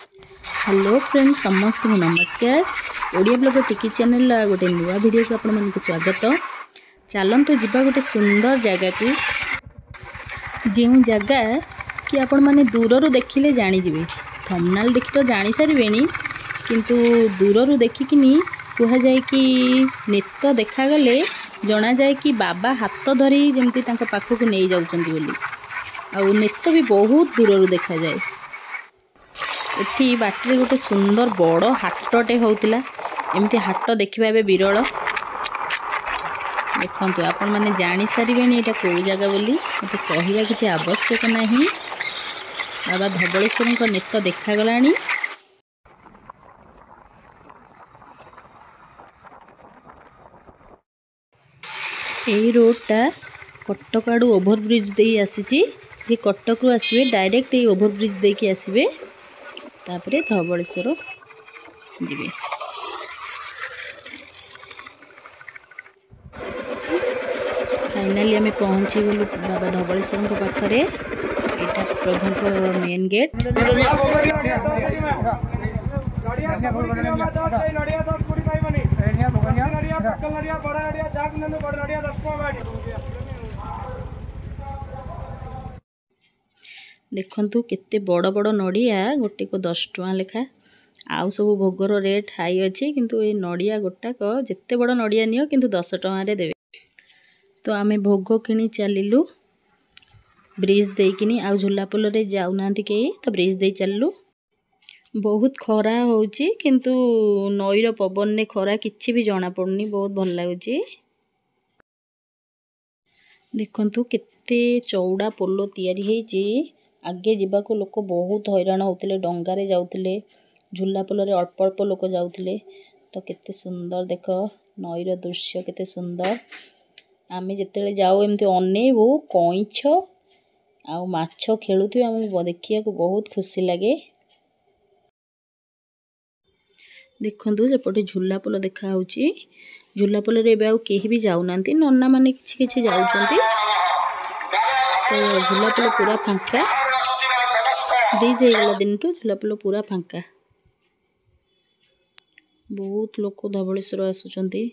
Hello friend समस्त को नमस्कार। ओडिया ब्लॉगर टिकी चैनल गोटे नुआ वीडियो को आपण मानक स्वागत। चलतु जीवा गोटे सुंदर जगह को जो जगह कि आपण माने दूर देखिले जानीजे। थंबनेल देखि तो जानी सारे किंतु दूर देखिकी कह जाए कि नेत देखागले जना जाए कि बाबा हाथ धरी जमती पाखक नहीं जाऊँगी आउ नेत भी बहुत दूर देखा जाए। एठी बाटरे गोटे सुंदर बड़ हाटटे होउतिला। एमती हाट देखिबा बे विरल। देखंतु आपण माने जानि सारिबेनी एटा को जगह बोली मते कहिबा किछि आवश्यक नाही। बाबा धबळेश्वर को नेत देखा गलानी। एई रोडटा कटक आडू ओभरब्रिज देई आसीची। जे कटक रु आसीबे डायरेक्ट ए ओभरब्रिज देकी आसीबे तापरे धबळेश्वर जीवे। फाइनाली आमे पहुंची गलु बाबा धबळेश्वर को पाखरे। एटा प्रभु को मेन गेट। देखंतु केते बड़ बड़ नड़िया गोटे को 10 टଙ୍କା लेखा। आउ सब भोगर रेट हाई अच्छी किंतु ये नड़िया गोटाक जिते बड़ नड़िया नियो किंतु 10 टଙ୍କା रे देवे। तो आमे भोग किनी चलिलु ब्रिज देकिनी। आउ झुलापोल रे जाउ नांती के तो ब्रिज दे चललु। बहुत खरा होउची किंतु नईर पवन ने खरा किछि भी जाना पड़नी। बहुत भल लागुची। देखंतु केते चौड़ा पोलो तयारी हेची। आगे जीवाको लोक बहुत हैरान होते डंगारे जाउतिले। झुलापोल रे अल्प अल्प लोक जाउतिले। तो केते सुंदर देख नईर दृश्य केते सुंदर। आमे जेतेले जाऊ एमती अनेबो कइछ आउ माछ खेलुथि हमहु देखिया को बहुत खुशी लागे। देखंतु सेपटे झुलापोल देखा होउची। झुलापोल रे एबे आउ केही भी जाउ नांती। नन्ना माने किछि किछि जाउचंती। तो झुलापोल पूरा फांका। ब्रिज होगला दिन तो झुलापोल पूरा फांका। बहुत लोक धबळेश्वर आसुचंती।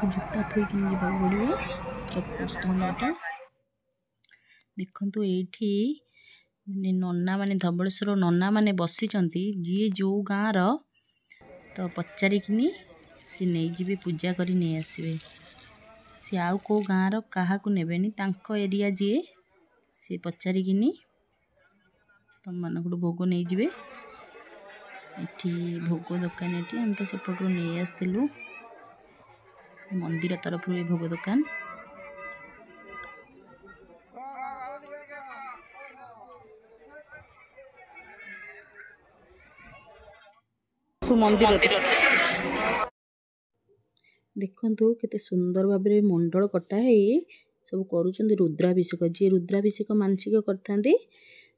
जूता थोक पड़ो। देखंतु एठी माने नन्ना माने धबळेश्वर नन्ना माने बसिचंती। जी जो गाँर तो पचारिकिनी सी नहीं जीवे पूजा करी नहीं आसबे। सी आउ को गाँर क्या नेबेनी तांको एरिया जी सी पचारिकिनी तुम मान भोग नहीं जीवे। एठी भोग दुकान एठी हम तो सेपटू नहीं आसलु मंदिर तरफ भोग दुकान। देखंतु केते सुंदर भाबरे मंडल कटा है सब करूचंदी रुद्राभिषेक। जी रुद्राभिषेक मानसिक करथांती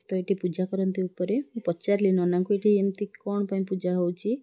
तो ये पूजा करते ऊपर। पचारली नना को ये एमती कौन पाई पूजा होची।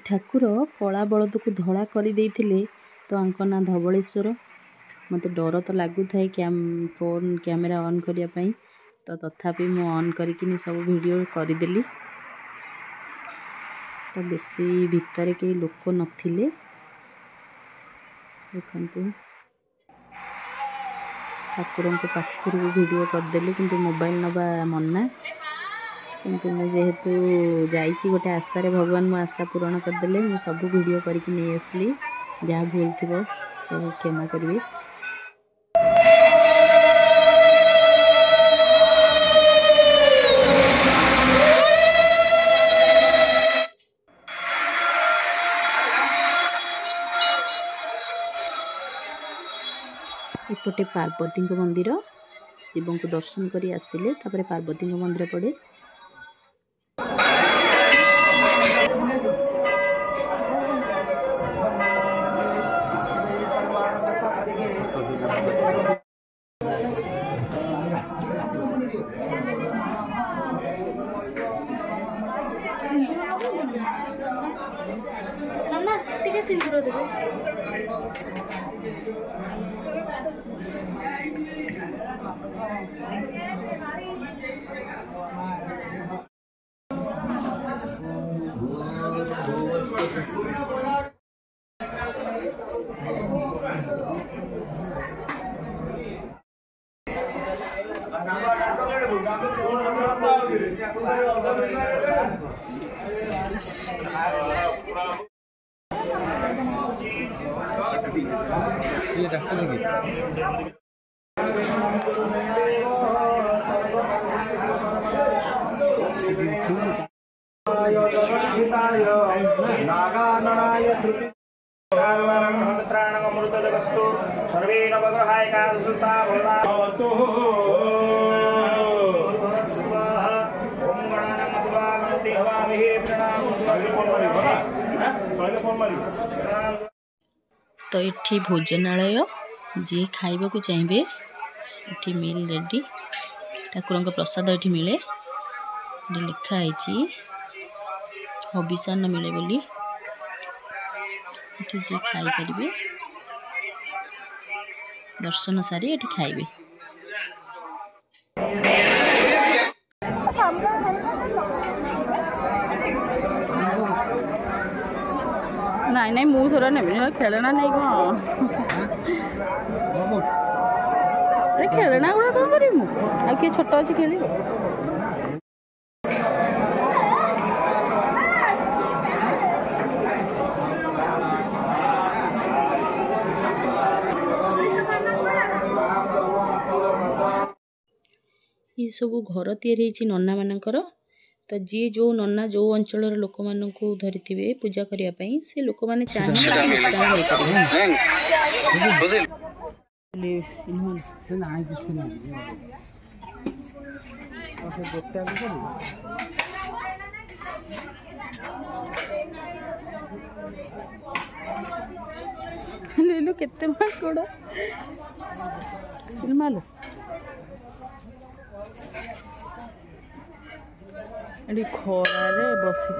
ठाकुर कला बलद को धड़ा कर तो आंक ना धवलेश्वर। मत डर तो लगु थाए फोन कैमेरा ऑन करने तो तथापि मु ऑन करके सब वीडियो करदेली। तो बेसी भितर कई लोक नथिले देखंतु ठाकुर के पाखर वीडियो करदेली किंतु मोबाइल नवा मना। किंतु मुझे जेहेतु जाइए गोटे आशारे भगवान मो आशा पूरण करदे मुझे सब वीडियो करके नहीं आसली। जहाँ भूल थी तो क्षमा करेंगे। एपटे पार्वती मंदिर शिव को दर्शन कर आसिले तापर पार्वती मंदिर पड़े। सिंदूर देबे सर्वे नवग्रहाय कालसुता भवतु ओम गणानामत्वागन्ति हवामहे तो ये भोजनालय जी खाइबा को चाहिए ये मिल रेडी ठाकुर प्रसाद ये मिले ये लिखाई हबिषान्न मिले बोली ये जी खाई पारे दर्शन सारी ये खाइबे। नाई नाई मु थोड़ा नहीं खेलना नहीं कौन खेलना गुड़ा कौन करी किए छोट अच्छी खेल ये सब घर तैयारी नन्ना मानकर। तो जी जो नन्ना जो अंचल लोक मान धरी पूजा करने से लोक मैंने ले लो केते माकोड़ा मालो एडी खरारे बसी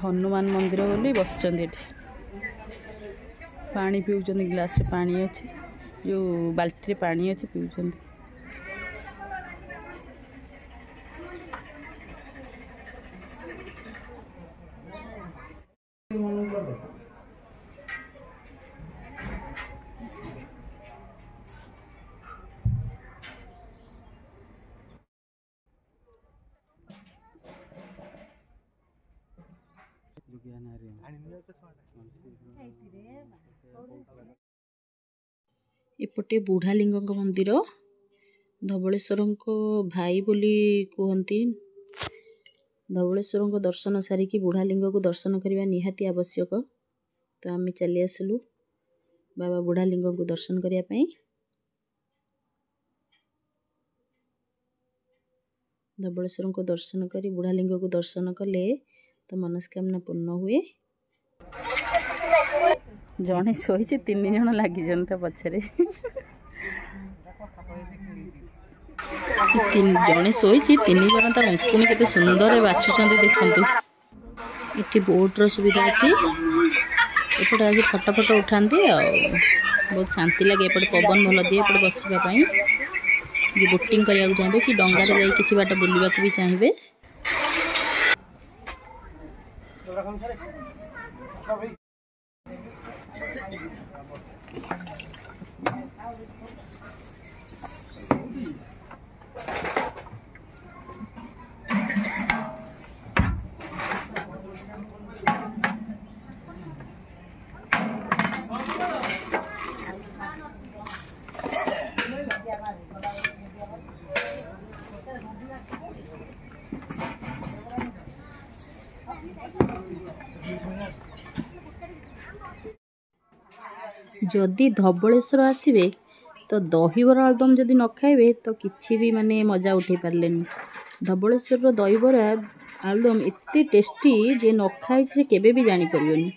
हनुमान मंदिर बोली बस पानी पीउछन गिलास रे पानी अच्छे जो बाल्टी रे पानी अच्छे पीउछन। एपटे बुढ़ालिंग मंदिर धवलेश्वर भाई बोली कहती। धवलेश्वर दर्शन सारिकी बुढ़ालिंग को दर्शन करने निहाती आवश्यक। तो आम चली आसलु बाबा बुढ़ालिंग को दर्शन करने। धवलेश्वर को दर्शन कर बुढ़ालिंग को दर्शन कले तो मनस्कामना पूर्ण हुए। जड़े शोई 3 जन लगी पछरे जड़े शोई 3 जन अंकुनी के सुंदर बाछुं देखु ये बोट्र सुविधा अच्छी एपटे आज फटो फटो उठाती बहुत शांति लगे एपटे पवन भल दिए एपटे बसापी ये बोटिंग करने चाहिए कि डंगार जा कि बाट बुलवा भी चाहिए जदि धबलेश्वर आसबे तो दहीबरा आलुदम जदि न खाइबे तो किछि भी माने मजा उठे पारले धबलेश्वर दहीबरा आलुदम एते टेस्टी जे न खाई से केबे भी जानी परियोनी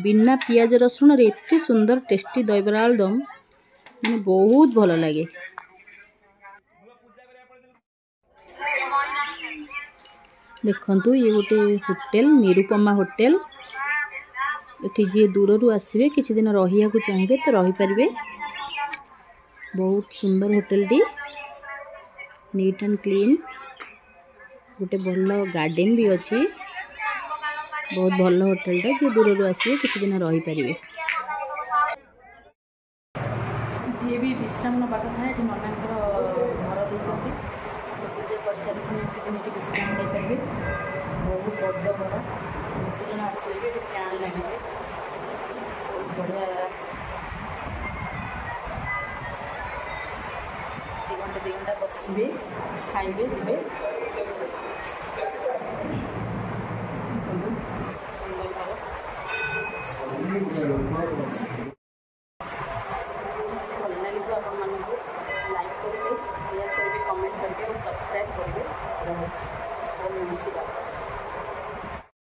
बिना पियाज रसुण रे एते सुंदर टेस्टी दहीबरा आलुदम माने बहुत भल लगे। देखंतु ये गोटे होटेल निरुपमा होटेल ये जी दूर रू आसबे किसी दिन रहिया को चाहिए तो रही पारे बहुत सुंदर hotel T neat and clean गोटे भल गार्डन भी अच्छी बहुत भल होटेल टा जी दूर रू आसबे किसी दिन रही पारे जी भी विश्राम नवा कथा ये ननांकर घर देते पूजा कर सारे विश्राम नहीं पारे बहुत बड़ घर जन आसबे फैन लगी बढ़िया 2 घंटा बसबे खाइबे देवे भल लगे आप लाइक करेंगे शेयर करेंगे कमेंट करेंगे और सब्सक्राइब करेंगे।